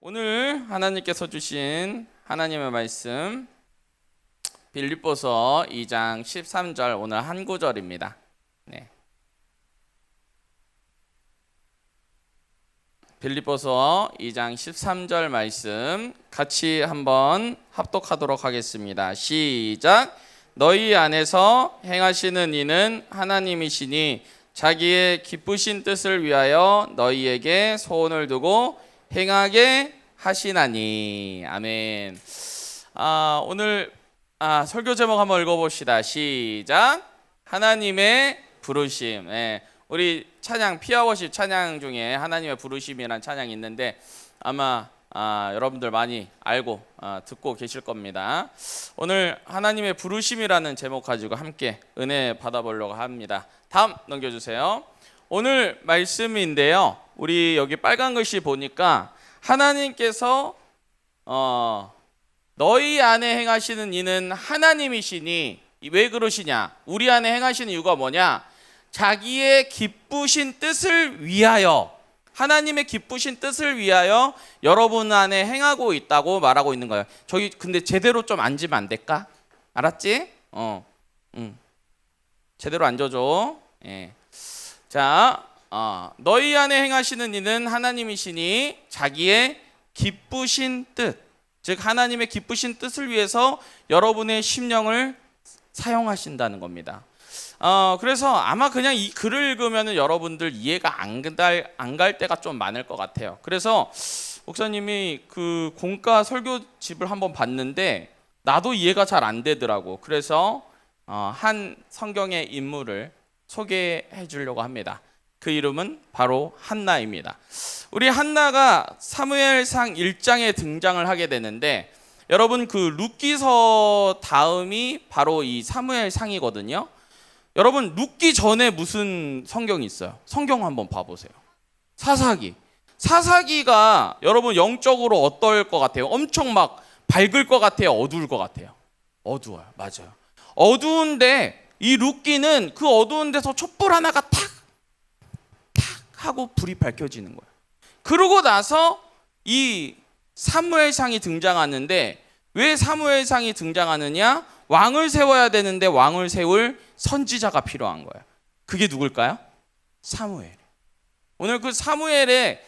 오늘 하나님께서 주신 하나님의 말씀 빌립보서 2장 13절 오늘 한 구절입니다. 빌립보서 2장 13절 말씀 같이 한번 합독하도록 하겠습니다. 시작. 너희 안에서 행하시는 이는 하나님이시니 자기의 기쁘신 뜻을 위하여 너희에게 소원을 두고 행하게 하시나니. 아멘. 오늘 설교 제목 한번 읽어봅시다. 시작. 하나님의 부르심. 우리 찬양 피아워십 찬양 중에 하나님의 부르심이라는 찬양이 있는데 아마 여러분들 많이 알고 듣고 계실 겁니다. 오늘 하나님의 부르심이라는 제목 가지고 함께 은혜 받아보려고 합니다. 다음 넘겨주세요. 오늘 말씀인데요, 우리 여기 빨간 글씨 보니까 하나님께서 너희 안에 행하시는 이는 하나님이시니. 왜 그러시냐? 우리 안에 행하시는 이유가 뭐냐? 자기의 기쁘신 뜻을 위하여, 하나님의 기쁘신 뜻을 위하여 여러분 안에 행하고 있다고 말하고 있는 거예요. 저기 근데 제대로 좀 앉으면 안 될까? 알았지? 제대로 앉아줘. 자, 너희 안에 행하시는 이는 하나님이시니 자기의 기쁘신 뜻, 즉 하나님의 기쁘신 뜻을 위해서 여러분의 심령을 사용하신다는 겁니다. 그래서 아마 그냥 이 글을 읽으면 여러분들 이해가 안 갈 때가 좀 많을 것 같아요. 그래서 목사님이 그 공과 설교집을 한번 봤는데 나도 이해가 잘 안 되더라고. 그래서 한 성경의 인물을 소개해 주려고 합니다. 그 이름은 바로 한나입니다. 우리 한나가 사무엘상 1장에 등장을 하게 되는데, 여러분 그 룻기서 다음이 바로 이 사무엘상이거든요. 여러분 룻기 전에 무슨 성경이 있어요? 성경 한번 봐보세요. 사사기가 여러분 영적으로 어떨 것 같아요? 엄청 막 밝을 것 같아요? 어두울 것 같아요? 어두워요. 맞아요. 어두운데 이 룻기는 그 어두운 데서 촛불 하나가 탁 하고 불이 밝혀지는 거예요. 그러고 나서 이 사무엘상이 등장하는데, 왜 사무엘상이 등장하느냐? 왕을 세워야 되는데 왕을 세울 선지자가 필요한 거예요. 그게 누굴까요? 사무엘. 오늘 그 사무엘의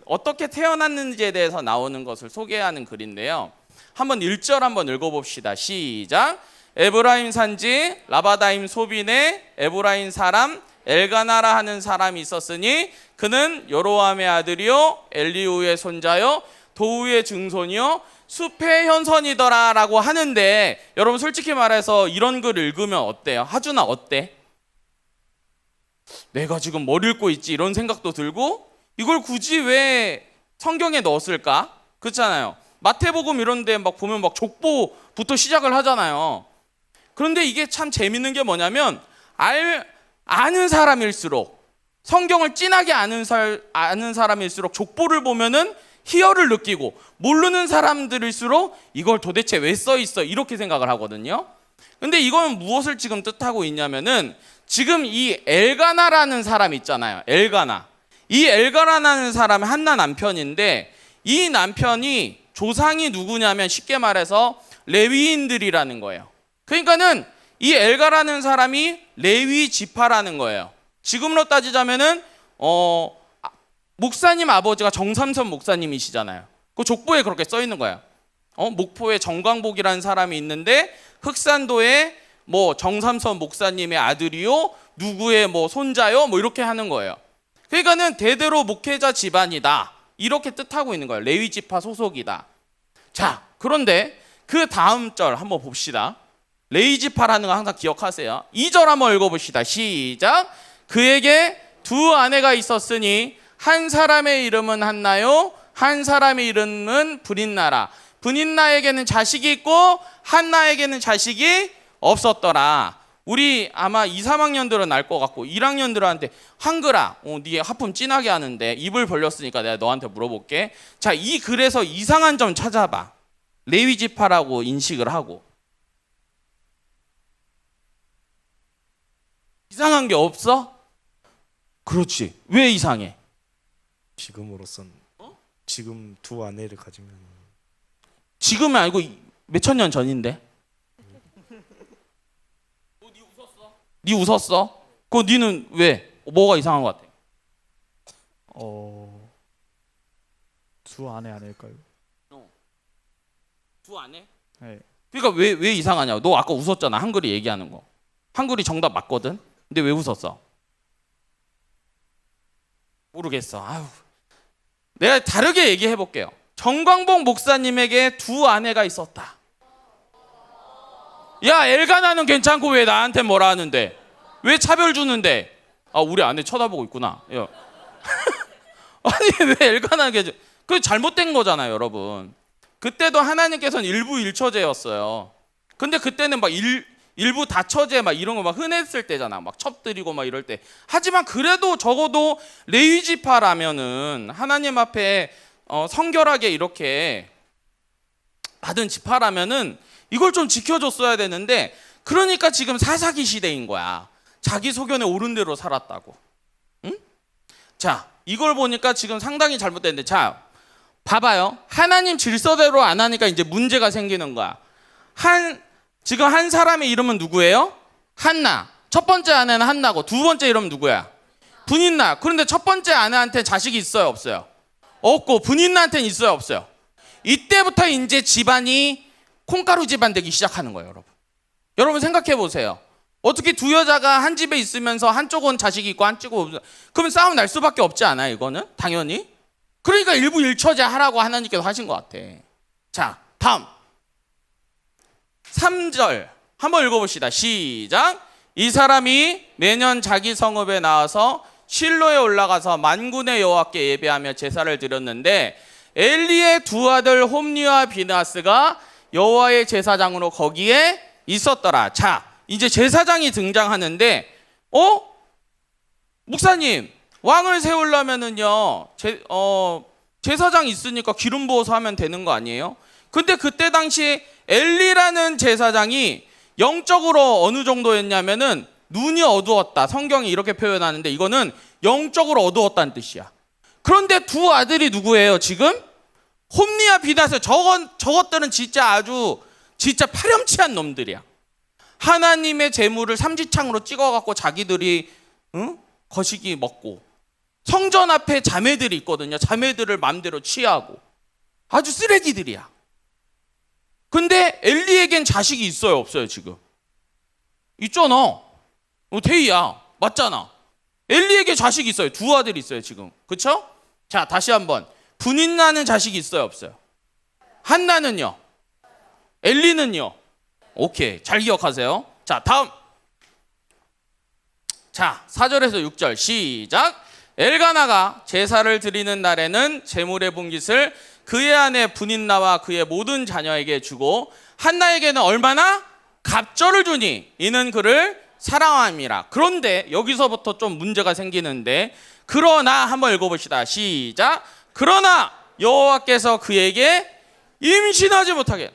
어떻게 태어났는지에 대해서 나오는 것을 소개하는 글인데요. 한번 1절 한번 읽어봅시다. 시작. 에브라임 산지 라바다임 소빈에 에브라임 사람 엘가나라 하는 사람이 있었으니 그는 여로함의 아들이요 엘리후의 손자요 도우의 증손이요 숲의 현선이더라 라고 하는데, 여러분 솔직히 말해서 이런 글 읽으면 어때요? 하준아 어때? 내가 지금 뭘 읽고 있지? 이런 생각도 들고, 이걸 굳이 왜 성경에 넣었을까? 그렇잖아요. 마태복음 이런 데 막 보면 막 족보부터 시작을 하잖아요. 그런데 이게 참 재밌는 게 뭐냐면, 아는 사람일수록, 성경을 진하게 아는 사람일수록 족보를 보면은 희열을 느끼고, 모르는 사람들일수록 이걸 도대체 왜 써 있어? 이렇게 생각을 하거든요. 근데 이건 무엇을 지금 뜻하고 있냐면은, 지금 이 엘가나라는 사람 있잖아요. 엘가나. 이 엘가나라는 사람은 한나 남편인데, 이 남편이 조상이 누구냐면 쉽게 말해서 레위인들이라는 거예요. 그러니까는 이 엘가라는 사람이 레위 지파라는 거예요. 지금으로 따지자면은 목사님 아버지가 정삼선 목사님이시잖아요. 그 족보에 그렇게 써 있는 거예요. 목포에 정광복이라는 사람이 있는데 흑산도에 뭐 정삼선 목사님의 아들이요, 누구의 뭐 손자요, 뭐 이렇게 하는 거예요. 그러니까는 대대로 목회자 집안이다, 이렇게 뜻하고 있는 거예요. 레위 지파 소속이다. 자, 그런데 그 다음 절 한번 봅시다. 레위 지파라는 거 항상 기억하세요. 2절 한번 읽어봅시다. 시작. 그에게 두 아내가 있었으니 한 사람의 이름은 한나요, 한 사람의 이름은 브린나라. 브린나에게는 자식이 있고 한나에게는 자식이 없었더라. 우리 아마 2, 3학년들은 알 것 같고 1학년들한테 한글아, 네 하품 진하게 하는데 입을 벌렸으니까 내가 너한테 물어볼게. 자, 이 글에서 이상한 점 찾아봐. 레위 지파라고 인식을 하고. 이상한 게 없어? 그렇지. 왜 이상해? 지금으로선 지금 두 아내를 가지면 지금은 아니고 몇천 년 전인데. 니 웃었어? 니 웃었어? 그거 니는 왜? 뭐가 이상한 것 같아? 두 아내 아닐까요? 두 아내? 네. 그러니까 왜 이상하냐고. 너 아까 웃었잖아. 한글이 얘기하는 거. 한글이 정답 맞거든. 근데 왜 웃었어? 모르겠어. 아유. 내가 다르게 얘기해 볼게요. 정광복 목사님에게 두 아내가 있었다. 야, 엘가나는 괜찮고 왜 나한테 뭐라 하는데? 왜 차별 주는데? 아, 우리 아내 쳐다보고 있구나. 야. 아니, 왜 엘가나는 괜찮? 그 잘못된 거잖아요, 여러분. 그때도 하나님께서는 일부 일처제였어요. 근데 그때는 막 일부 다처제 막 이런 거 막 흔했을 때잖아. 막 첩드리고 막 이럴 때. 하지만 그래도 적어도 레위 지파라면은 하나님 앞에 성결하게 이렇게 받은 지파라면은 이걸 좀 지켜줬어야 되는데, 그러니까 지금 사사기 시대인 거야. 자기 소견에 옳은 대로 살았다고. 응? 자, 이걸 보니까 지금 상당히 잘못됐는데, 자, 봐봐요. 하나님 질서대로 안 하니까 이제 문제가 생기는 거야. 지금 한 사람의 이름은 누구예요? 한나. 첫 번째 아내는 한나고, 두 번째 이름은 누구야? 분인나. 그런데 첫 번째 아내한테 자식이 있어요, 없어요? 없고, 분인나한테는 있어요, 없어요? 이때부터 이제 집안이 콩가루 집안 되기 시작하는 거예요, 여러분. 여러분 생각해 보세요. 어떻게 두 여자가 한 집에 있으면서 한쪽은 자식이 있고 한쪽은 없어요? 그러면 싸움 날 수밖에 없지 않아요, 이거는? 당연히. 그러니까 일부 일처제 하라고 하나님께서 하신 것 같아. 자, 다음 3절 한번 읽어봅시다. 시작. 이 사람이 매년 자기 성읍에 나와서 실로에 올라가서 만군의 여호와께 예배하며 제사를 드렸는데, 엘리의 두 아들 홈리와 비나스가 여호와의 제사장으로 거기에 있었더라. 자, 이제 제사장이 등장하는데, 목사님, 왕을 세우려면은요, 제사장 있으니까 기름 부어서 하면 되는 거 아니에요? 근데 그때 당시 엘리라는 제사장이 영적으로 어느 정도였냐면은 눈이 어두웠다. 성경이 이렇게 표현하는데 이거는 영적으로 어두웠다는 뜻이야. 그런데 두 아들이 누구예요, 지금? 홈리와 비나스. 저것들은 진짜 파렴치한 놈들이야. 하나님의 재물을 삼지창으로 찍어갖고 자기들이 거시기 먹고, 성전 앞에 자매들이 있거든요. 자매들을 마음대로 취하고, 아주 쓰레기들이야. 근데 엘리에겐 자식이 있어요, 없어요? 지금 있잖아. 태희야, 맞잖아. 엘리에게 자식이 있어요. 두 아들이 있어요, 지금. 그쵸? 자, 다시 한번. 분인나는 자식이 있어요, 없어요? 한나는요? 엘리는요? 오케이, 잘 기억하세요. 자, 다음. 자, 4절에서 6절 시작. 엘가나가 제사를 드리는 날에는 제물의 분깃을 그의 아내 분인나와 그의 모든 자녀에게 주고, 한나에게는 얼마나? 갑절을 주니 이는 그를 사랑함이라. 그런데 여기서부터 좀 문제가 생기는데, 그러나 한번 읽어봅시다. 시작. 그러나 여호와께서 그에게 임신하지 못하게.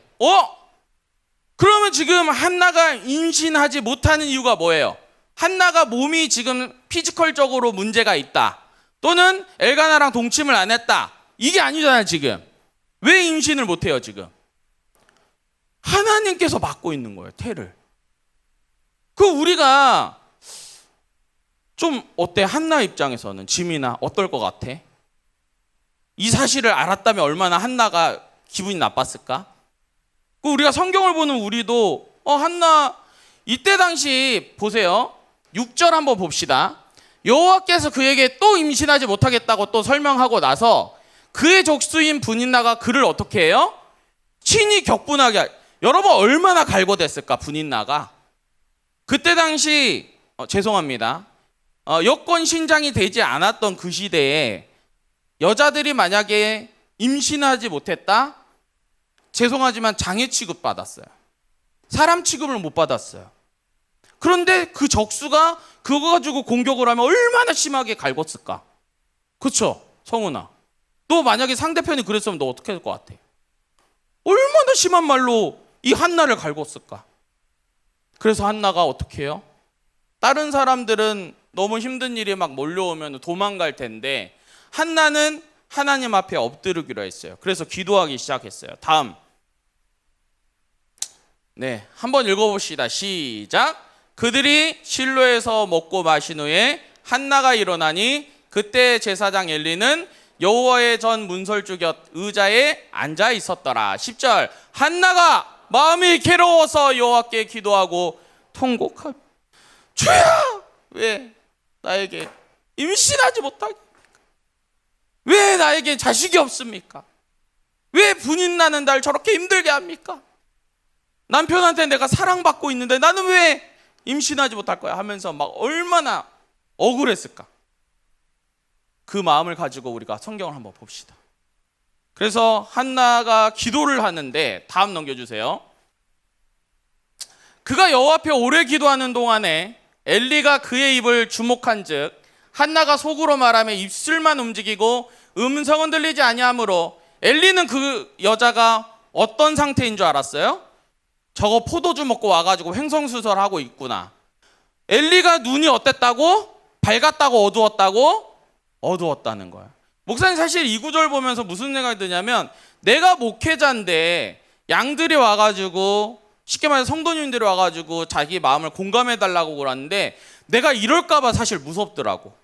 그러면 지금 한나가 임신하지 못하는 이유가 뭐예요? 한나가 몸이 지금 피지컬적으로 문제가 있다, 또는 엘가나랑 동침을 안 했다, 이게 아니잖아요. 지금 왜 임신을 못해요? 지금 하나님께서 맡고 있는 거예요, 태를. 그 우리가 좀 어때? 한나 입장에서는, 지민아 어떨 것 같아? 이 사실을 알았다면 얼마나 한나가 기분이 나빴을까? 그 우리가 성경을 보는 우리도 한나 이때 당시 보세요. 6절 한번 봅시다. 여호와께서 그에게 또 임신하지 못하겠다고 또 설명하고 나서 그의 족수인 분인나가 그를 어떻게 해요? 친히 격분하게. 여러분 얼마나 갈고댔을까, 분인나가. 그때 당시 죄송합니다. 여권 신장이 되지 않았던 그 시대에 여자들이 만약에 임신하지 못했다? 죄송하지만 장애 취급 받았어요. 사람 취급을 못 받았어요. 그런데 그 적수가 그거 가지고 공격을 하면 얼마나 심하게 갈궜을까? 그쵸? 성훈아, 너 만약에 상대편이 그랬으면 너 어떻게 할 것 같아? 얼마나 심한 말로 이 한나를 갈궜을까? 그래서 한나가 어떻게 해요? 다른 사람들은 너무 힘든 일이 막 몰려오면 도망갈 텐데, 한나는 하나님 앞에 엎드리기로 했어요. 그래서 기도하기 시작했어요. 다음. 네, 한번 읽어봅시다. 시작. 그들이 실로에서 먹고 마신 후에 한나가 일어나니 그때 제사장 엘리는 여호와의 전 문설주 곁 의자에 앉아 있었더라. 10절. 한나가 마음이 괴로워서 여호와께 기도하고 통곡하며 주야, 왜 나에게 임신하지 못하게, 왜 나에게 자식이 없습니까? 왜 분인 나는 날 저렇게 힘들게 합니까? 남편한테 내가 사랑받고 있는데 나는 왜 임신하지 못할 거야 하면서 막 얼마나 억울했을까. 그 마음을 가지고 우리가 성경을 한번 봅시다. 그래서 한나가 기도를 하는데, 다음 넘겨주세요. 그가 여호와 앞에 오래 기도하는 동안에 엘리가 그의 입을 주목한즉 한나가 속으로 말하며 입술만 움직이고 음성은 들리지 아니하므로 엘리는 그 여자가 어떤 상태인 줄 알았어요? 저거 포도주 먹고 와가지고 횡성수설하고 있구나. 엘리가 눈이 어땠다고? 밝았다고 어두웠다고? 어두웠다는 거야. 목사님 사실 이 구절 보면서 무슨 생각이 드냐면, 내가 목회자인데 양들이 와가지고, 쉽게 말해서 성도님들이 와가지고 자기 마음을 공감해달라고 그러는데 내가 이럴까 봐 사실 무섭더라고.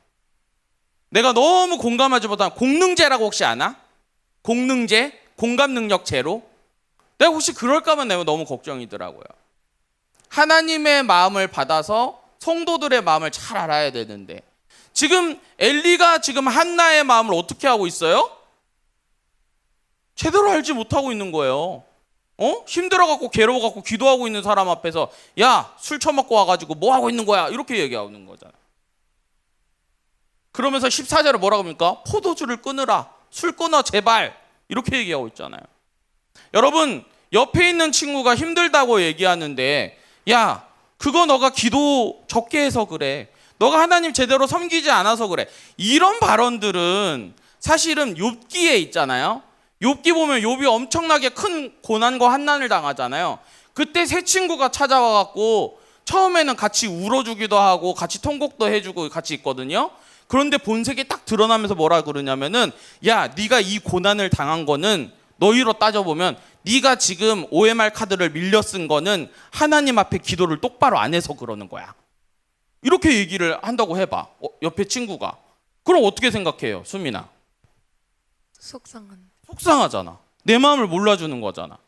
내가 너무 공감하지 못하면, 공능제라고 혹시 아나? 공능제? 공감능력 제로? 내가 혹시 그럴까 봐 내가 너무 걱정이더라고요. 하나님의 마음을 받아서 성도들의 마음을 잘 알아야 되는데, 지금 엘리가 지금 한나의 마음을 어떻게 하고 있어요? 제대로 알지 못하고 있는 거예요. 힘들어갖고 괴로워갖고 기도하고 있는 사람 앞에서 야, 술 처먹고 와가지고 뭐 하고 있는 거야? 이렇게 얘기하는 거잖아. 그러면서 14절에 뭐라고 합니까? 포도주를 끊으라. 술 끊어 제발. 이렇게 얘기하고 있잖아요. 여러분, 옆에 있는 친구가 힘들다고 얘기하는데, 야, 그거 너가 기도 적게 해서 그래. 너가 하나님 제대로 섬기지 않아서 그래. 이런 발언들은 사실은 욥기에 있잖아요. 욥기 보면 욥이 엄청나게 큰 고난과 환난을 당하잖아요. 그때 세 친구가 찾아와 갖고 처음에는 같이 울어주기도 하고 같이 통곡도 해주고 같이 있거든요. 그런데 본색이 딱 드러나면서 뭐라 그러냐면은, 야, 네가 이 고난을 당한 거는 너희로 따져보면 네가 지금 OMR 카드를 밀려 쓴 거는 하나님 앞에 기도를 똑바로 안 해서 그러는 거야. 이렇게 얘기를 한다고 해봐. 옆에 친구가. 그럼 어떻게 생각해요, 수민아? 속상하잖아. 내 마음을 몰라주는 거잖아.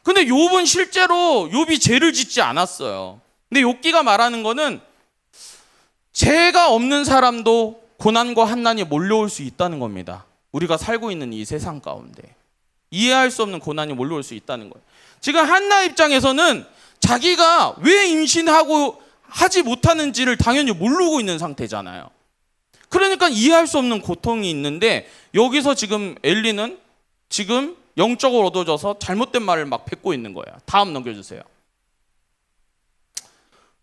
근데 욥은 실제로 욥이 죄를 짓지 않았어요. 근데 욥기가 말하는 거는 죄가 없는 사람도 고난과 환난이 몰려올 수 있다는 겁니다. 우리가 살고 있는 이 세상 가운데 이해할 수 없는 고난이 몰려올 수 있다는 거예요. 지금 한나 입장에서는 자기가 왜 임신하고 하지 못하는지를 당연히 모르고 있는 상태잖아요. 그러니까 이해할 수 없는 고통이 있는데, 여기서 지금 엘리는 지금 영적으로 얻어져서 잘못된 말을 막 뱉고 있는 거예요. 다음 넘겨주세요.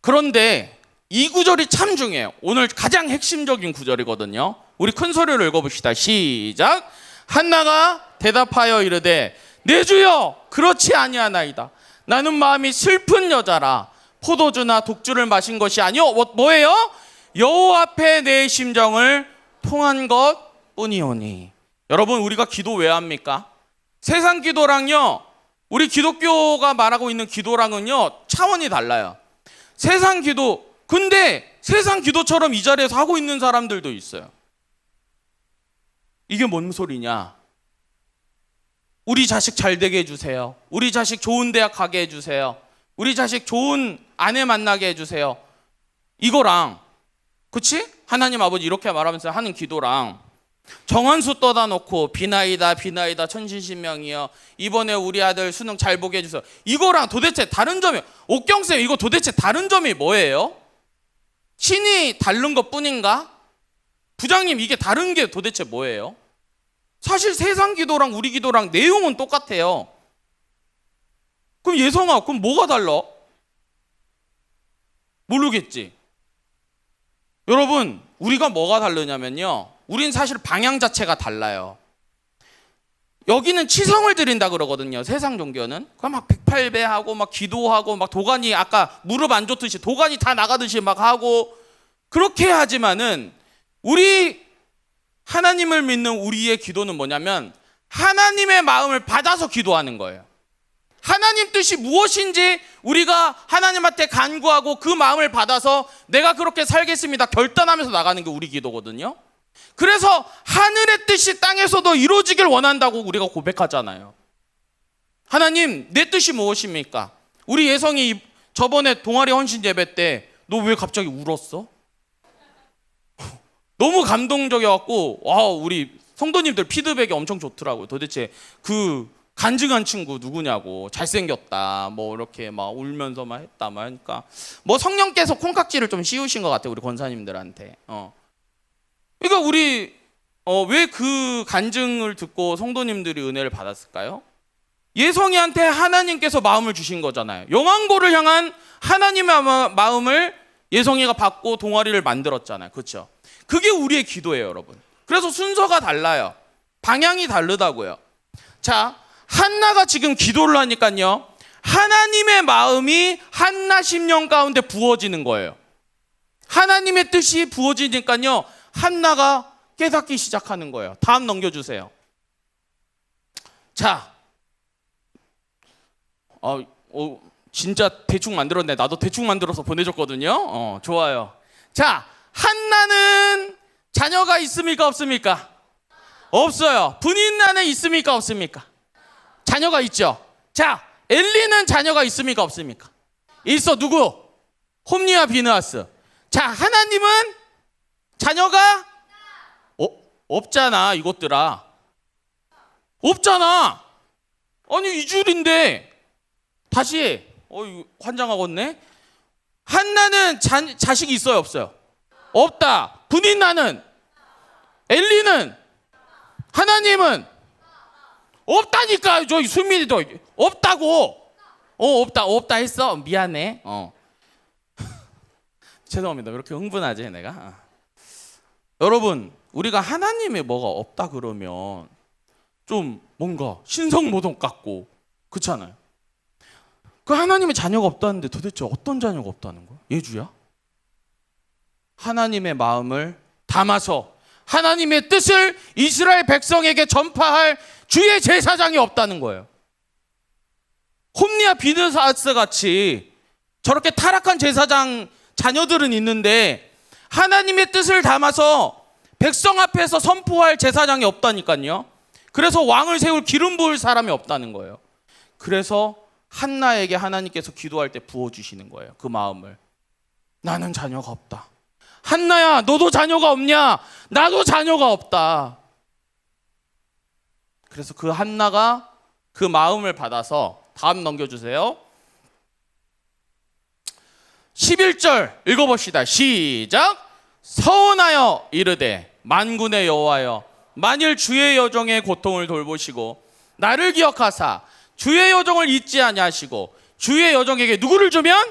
그런데 이 구절이 참 중요해요. 오늘 가장 핵심적인 구절이거든요. 우리 큰 소리로 읽어봅시다. 시작. 한나가 대답하여 이르되 내 주여 그렇지 아니하나이다. 나는 마음이 슬픈 여자라. 포도주나 독주를 마신 것이 아니요 뭐예요? 여호와 앞에 내 심정을 통한 것뿐이오니. 여러분, 우리가 기도 왜 합니까? 세상 기도랑요, 우리 기독교가 말하고 있는 기도랑은요 차원이 달라요. 세상 기도, 근데 세상 기도처럼 이 자리에서 하고 있는 사람들도 있어요. 이게 뭔 소리냐? 우리 자식 잘 되게 해주세요. 우리 자식 좋은 대학 가게 해주세요. 우리 자식 좋은 아내 만나게 해주세요. 이거랑, 그치? 하나님 아버지 이렇게 말하면서 하는 기도랑, 정한수 떠다 놓고 비나이다 비나이다 천신신명이여 이번에 우리 아들 수능 잘 보게 해주세요. 이거랑 도대체 다른 점이, 옥경쌤 이거 도대체 다른 점이 뭐예요? 신이 다른 것 뿐인가? 부장님 이게 다른 게 도대체 뭐예요? 사실 세상 기도랑 우리 기도랑 내용은 똑같아요. 그럼 예성아, 그럼 뭐가 달라? 모르겠지. 여러분, 우리가 뭐가 다르냐면요, 우린 사실 방향 자체가 달라요. 여기는 치성을 드린다 그러거든요, 세상 종교는. 그럼 막 108배 하고 막 기도하고 막 도가니, 아까 무릎 안 좋듯이 도가니 다 나가듯이 막 하고 그렇게 하지만은, 우리 하나님을 믿는 우리의 기도는 뭐냐면 하나님의 마음을 받아서 기도하는 거예요. 하나님 뜻이 무엇인지 우리가 하나님한테 간구하고 그 마음을 받아서 내가 그렇게 살겠습니다 결단하면서 나가는 게 우리 기도거든요. 그래서 하늘의 뜻이 땅에서도 이루어지길 원한다고 우리가 고백하잖아요. 하나님, 내 뜻이 무엇입니까? 우리 예성이 저번에 동아리 헌신 예배 때 너 왜 갑자기 울었어? 너무 감동적이어갖고 와, 우리 성도님들 피드백이 엄청 좋더라고요. 도대체 그 간증한 친구 누구냐고, 잘생겼다 뭐 이렇게 막 울면서 막 했다 막 하니까 뭐 성령께서 콩깍지를 좀 씌우신 것 같아요, 우리 권사님들한테. 그러니까 우리 왜 그 간증을 듣고 성도님들이 은혜를 받았을까요? 예성이한테 하나님께서 마음을 주신 거잖아요. 영왕고를 향한 하나님의 마음을 예성이가 받고 동아리를 만들었잖아요. 그렇죠? 그게 우리의 기도예요, 여러분. 그래서 순서가 달라요. 방향이 다르다고요. 자, 한나가 지금 기도를 하니까요, 하나님의 마음이 한나 심령 가운데 부어지는 거예요. 하나님의 뜻이 부어지니까요, 한나가 깨닫기 시작하는 거예요. 다음 넘겨주세요. 자, 진짜 대충 만들었네. 나도 대충 만들어서 보내줬거든요. 좋아요. 자, 한나는 자녀가 있습니까 없습니까? 없어요. 분인 안에 있습니까 없습니까? 자녀가 있죠. 자, 엘리는 자녀가 있습니까 없습니까? 있어. 누구? 홈리와 비느하스. 자, 하나님은 자녀가 없잖아. 이것들아 없잖아. 아니, 이 줄인데 다시 이거 환장하겠네. 한나는 자식이 있어요 없어요? 없다. 분인나는, 엘리는, 하나님은 없다니까. 저기 수민이도 없다고. 없다 했어. 미안해. 죄송합니다. 왜 이렇게 흥분하지 내가? 여러분, 우리가 하나님의 뭐가 없다 그러면 좀 뭔가 신성모독 같고 그렇잖아요. 그 하나님의 자녀가 없다는데 도대체 어떤 자녀가 없다는 거야? 예주야? 하나님의 마음을 담아서 하나님의 뜻을 이스라엘 백성에게 전파할 주의 제사장이 없다는 거예요. 홈리와 비느하스 같이 저렇게 타락한 제사장 자녀들은 있는데 하나님의 뜻을 담아서 백성 앞에서 선포할 제사장이 없다니까요. 그래서 왕을 세울 기름 부을 사람이 없다는 거예요. 그래서 한나에게 하나님께서 기도할 때 부어주시는 거예요. 그 마음을. 나는 자녀가 없다. 한나야, 너도 자녀가 없냐? 나도 자녀가 없다. 그래서 그 한나가 그 마음을 받아서 다음 넘겨주세요. 11절 읽어봅시다. 시작. 서원하여 이르되 만군의 여호와여, 만일 주의 여종의 고통을 돌보시고 나를 기억하사 주의 여종을 잊지 아니하시고 주의 여종에게 누구를 주면?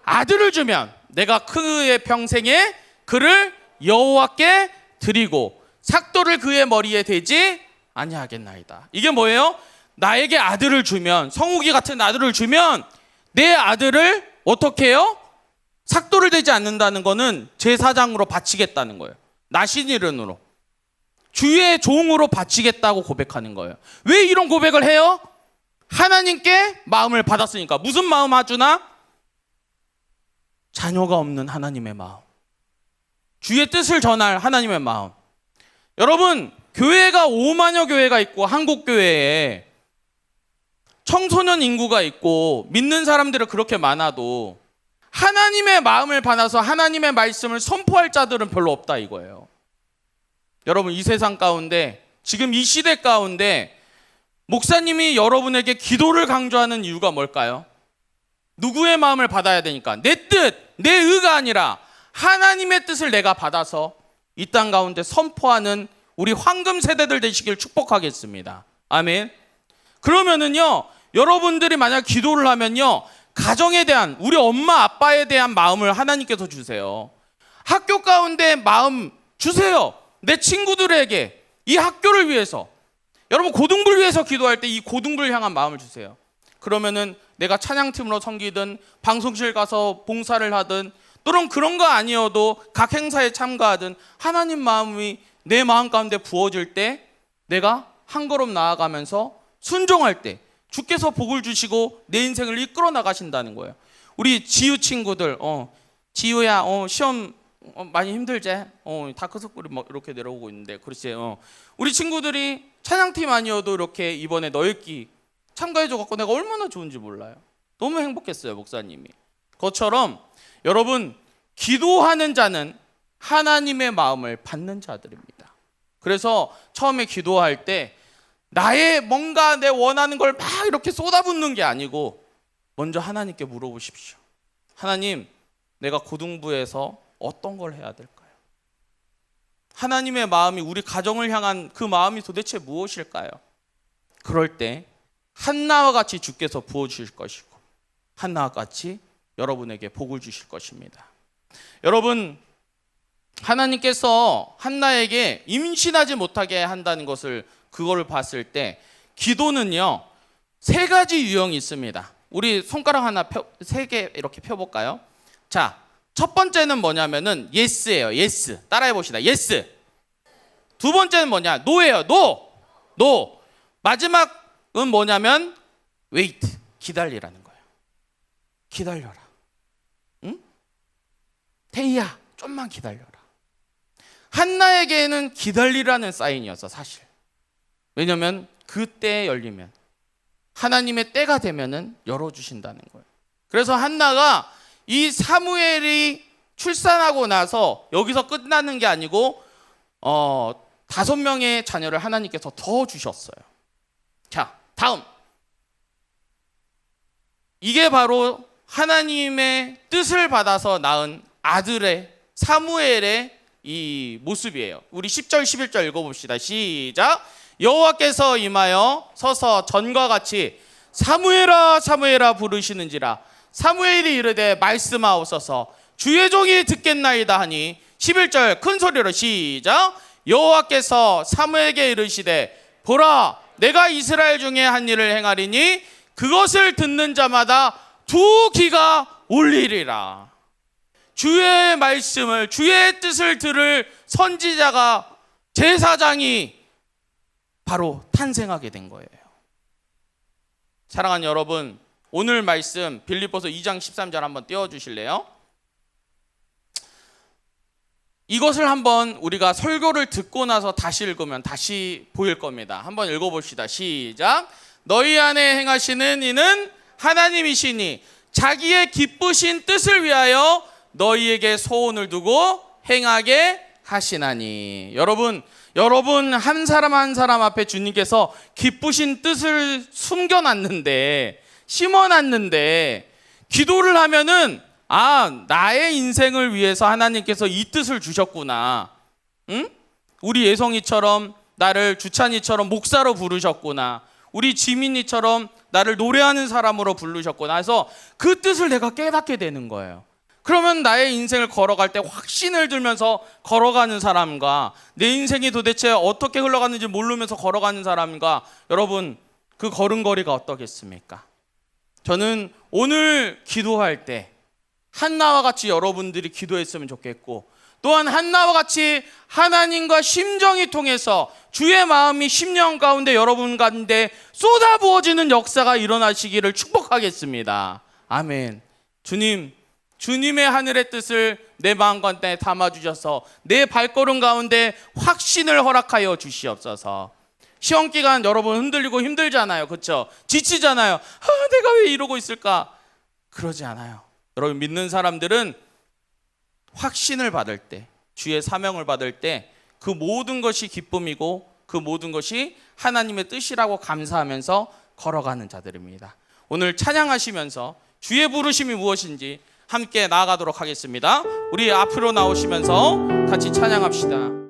아들을 주면 내가 그의 평생에 그를 여호와께 드리고 삭도를 그의 머리에 대지 아니하겠나이다. 이게 뭐예요? 나에게 아들을 주면, 성욱이 같은 아들을 주면 내 아들을 어떻게 해요? 삭도를 대지 않는다는 거는 제사장으로 바치겠다는 거예요. 나신일은으로 주의 종으로 바치겠다고 고백하는 거예요. 왜 이런 고백을 해요? 하나님께 마음을 받았으니까. 무슨 마음 하주나? 자녀가 없는 하나님의 마음, 주의 뜻을 전할 하나님의 마음. 여러분, 교회가 5만여 교회가 있고 한국 교회에 청소년 인구가 있고 믿는 사람들이 그렇게 많아도 하나님의 마음을 받아서 하나님의 말씀을 선포할 자들은 별로 없다 이거예요. 여러분, 이 세상 가운데, 지금 이 시대 가운데 목사님이 여러분에게 기도를 강조하는 이유가 뭘까요? 누구의 마음을 받아야 되니까. 내 뜻, 내 의가 아니라 하나님의 뜻을 내가 받아서 이 땅 가운데 선포하는 우리 황금 세대들 되시길 축복하겠습니다. 아멘. 그러면은요, 여러분들이 만약 기도를 하면요, 가정에 대한, 우리 엄마 아빠에 대한 마음을 하나님께서 주세요. 학교 가운데 마음 주세요. 내 친구들에게, 이 학교를 위해서. 여러분, 고등부를 위해서 기도할 때 이 고등부를 향한 마음을 주세요. 그러면은 내가 찬양팀으로 섬기든 방송실 가서 봉사를 하든 또는 그런 거 아니어도 각 행사에 참가하든 하나님 마음이 내 마음 가운데 부어질 때 내가 한 걸음 나아가면서 순종할 때 주께서 복을 주시고 내 인생을 이끌어 나가신다는 거예요. 우리 지유 친구들, 지유야, 시험 많이 힘들지? 다크서클이 막 이렇게 내려오고 있는데, 글쎄, 우리 친구들이 찬양팀 아니어도 이렇게 이번에 너읽기 참가해줘갖고 내가 얼마나 좋은지 몰라요. 너무 행복했어요, 목사님이. 그것처럼 여러분, 기도하는 자는 하나님의 마음을 받는 자들입니다. 그래서 처음에 기도할 때 나의 뭔가 내 원하는 걸 막 이렇게 쏟아붓는 게 아니고 먼저 하나님께 물어보십시오. 하나님, 내가 고등부에서 어떤 걸 해야 될까요? 하나님의 마음이 우리 가정을 향한 그 마음이 도대체 무엇일까요? 그럴 때 한나와 같이 주께서 부어주실 것이고 한나와 같이 여러분에게 복을 주실 것입니다. 여러분, 하나님께서 한나에게 임신하지 못하게 한다는 것을 그거를 봤을 때 기도는요 3가지 유형이 있습니다. 우리 손가락 하나 3개 이렇게 펴볼까요? 자, 첫 번째는 뭐냐면은 예스예요. 예스. 따라해 봅시다. 예스. 두 번째는 뭐냐? 노예요. 노. 노. 마지막은 뭐냐면 웨이트. 기다리라는 거예요. 기다려라. 응? 태희야, 좀만 기다려라. 한나에게는 기다리라는 사인이었어, 사실. 왜냐면 그때 열리면 하나님의 때가 되면은 열어주신다는 거예요. 그래서 한나가 이 사무엘이 출산하고 나서 여기서 끝나는 게 아니고 5명의 자녀를 하나님께서 더 주셨어요. 자, 다음. 이게 바로 하나님의 뜻을 받아서 낳은 아들의 사무엘의 이 모습이에요. 우리 10절 11절 읽어봅시다. 시작. 여호와께서 임하여 서서 전과 같이 사무엘아 사무엘아 부르시는지라 사무엘이 이르되 말씀하옵소서 주의 종이 듣겠나이다 하니 11절 큰 소리로 시작. 여호와께서 사무엘에게 이르시되 보라 내가 이스라엘 중에 한 일을 행하리니 그것을 듣는 자마다 2귀가 울리리라. 주의 말씀을 주의 뜻을 들을 선지자가 제사장이 바로 탄생하게 된 거예요. 사랑하는 여러분, 오늘 말씀 빌립보서 2장 13절 한번 띄워주실래요? 이것을 한번 우리가 설교를 듣고 나서 다시 읽으면 다시 보일 겁니다. 한번 읽어봅시다. 시작. 너희 안에 행하시는 이는 하나님이시니 자기의 기쁘신 뜻을 위하여 너희에게 소원을 두고 행하게 하시나니. 여러분 한 사람 한 사람 앞에 주님께서 기쁘신 뜻을 숨겨놨는데 심어놨는데 기도를 하면은 나의 인생을 위해서 하나님께서 이 뜻을 주셨구나. 응? 우리 예성이처럼 나를 주찬이처럼 목사로 부르셨구나. 우리 지민이처럼 나를 노래하는 사람으로 부르셨구나. 해서 그 뜻을 내가 깨닫게 되는 거예요. 그러면 나의 인생을 걸어갈 때 확신을 들면서 걸어가는 사람과 내 인생이 도대체 어떻게 흘러가는지 모르면서 걸어가는 사람과 여러분 그 걸음걸이가 어떻겠습니까? 저는 오늘 기도할 때 한나와 같이 여러분들이 기도했으면 좋겠고 또한 한나와 같이 하나님과 심정이 통해서 주의 마음이 심령 가운데 여러분 가운데 쏟아부어지는 역사가 일어나시기를 축복하겠습니다. 아멘. 주님의 하늘의 뜻을 내 마음 가운데 담아주셔서 내 발걸음 가운데 확신을 허락하여 주시옵소서. 시험 기간 여러분 흔들리고 힘들잖아요. 그렇죠? 지치잖아요. 내가 왜 이러고 있을까? 그러지 않아요. 여러분 믿는 사람들은 확신을 받을 때, 주의 사명을 받을 때 그 모든 것이 기쁨이고 그 모든 것이 하나님의 뜻이라고 감사하면서 걸어가는 자들입니다. 오늘 찬양하시면서 주의 부르심이 무엇인지 함께 나아가도록 하겠습니다. 우리 앞으로 나오시면서 같이 찬양합시다.